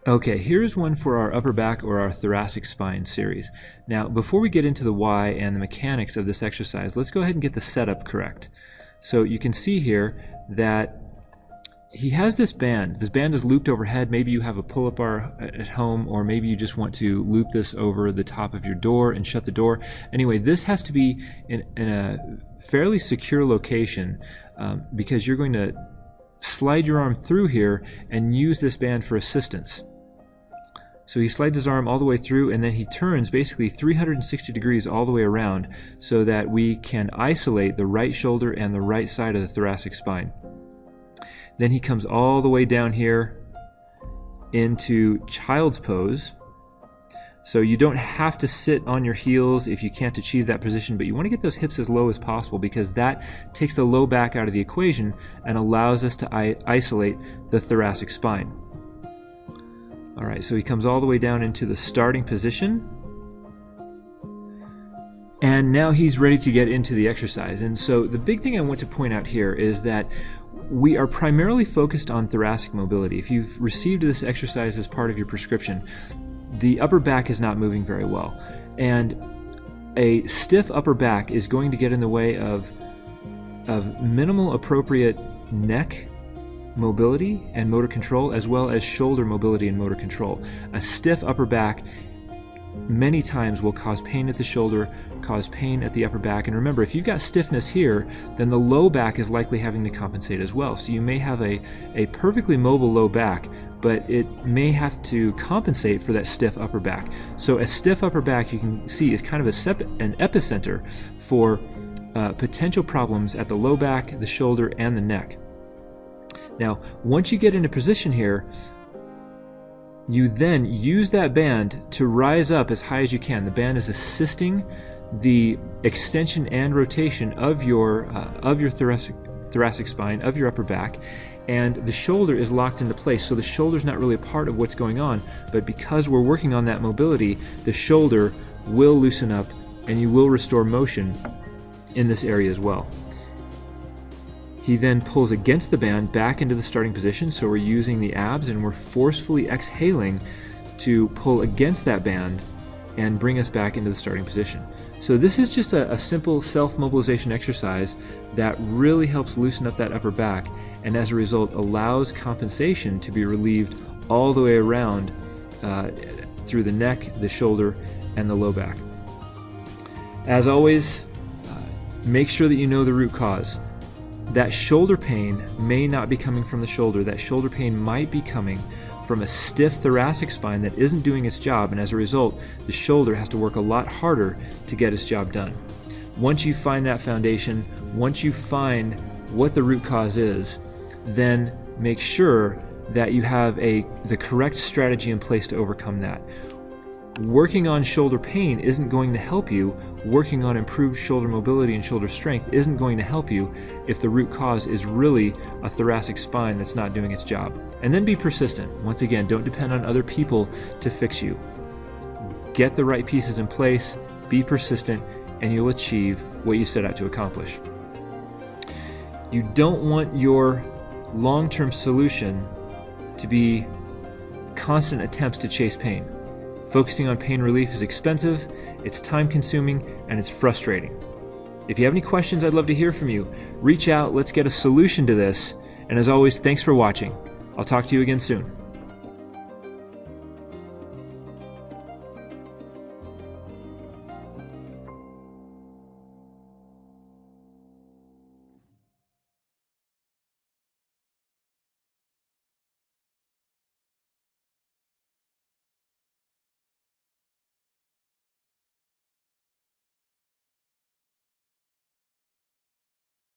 Okay, here's one for our upper back or our thoracic spine series. Now, before we get into the why and the mechanics of this exercise, let's go ahead and get the setup correct. So you can see here that he has this band. This band is looped overhead. Maybe you have a pull-up bar at home, or maybe you just want to loop this over the top of your door and shut the door. Anyway, this has to be in a fairly secure location because you're going to slide your arm through here and use this band for assistance. So he slides his arm all the way through, and then he turns basically 360 degrees all the way around so that we can isolate the right shoulder and the right side of the thoracic spine. Then he comes all the way down here into child's pose. So you don't have to sit on your heels if you can't achieve that position, but you want to get those hips as low as possible because that takes the low back out of the equation and allows us to isolate the thoracic spine. All right, so he comes all the way down into the starting position. And now he's ready to get into the exercise. And so the big thing I want to point out here is that we are primarily focused on thoracic mobility. If you've received this exercise as part of your prescription, the upper back is not moving very well. And a stiff upper back is going to get in the way of minimal appropriate neck mobility and motor control, as well as shoulder mobility and motor control. A stiff upper back many times will cause pain at the shoulder, cause pain at the upper back. And remember, if you've got stiffness here, then the low back is likely having to compensate as well. So you may have a perfectly mobile low back, but it may have to compensate for that stiff upper back. So a stiff upper back, you can see, is kind of an epicenter for potential problems at the low back, the shoulder, and the neck. Now, once you get into position here, you then use that band to rise up as high as you can. The band is assisting the extension and rotation of your thoracic spine, of your upper back, and the shoulder is locked into place. So the shoulder is not really a part of what's going on, but because we're working on that mobility, the shoulder will loosen up and you will restore motion in this area as well. He then pulls against the band back into the starting position, so we're using the abs and we're forcefully exhaling to pull against that band and bring us back into the starting position. So this is just a simple self-mobilization exercise that really helps loosen up that upper back, and as a result allows compensation to be relieved all the way around through the neck, the shoulder, and the low back. As always, make sure that you know the root cause. That shoulder pain may not be coming from the shoulder. That shoulder pain might be coming from a stiff thoracic spine that isn't doing its job, and as a result, the shoulder has to work a lot harder to get its job done. Once you find that foundation, once you find what the root cause is, then make sure that you have the correct strategy in place to overcome that. Working on shoulder pain isn't going to help you. Working on improved shoulder mobility and shoulder strength isn't going to help you if the root cause is really a thoracic spine that's not doing its job. And then be persistent. Once again, don't depend on other people to fix you. Get the right pieces in place, be persistent, and you'll achieve what you set out to accomplish. You don't want your long-term solution to be constant attempts to chase pain. Focusing on pain relief is expensive, it's time-consuming, and it's frustrating. If you have any questions, I'd love to hear from you. Reach out, let's get a solution to this. And as always, thanks for watching. I'll talk to you again soon.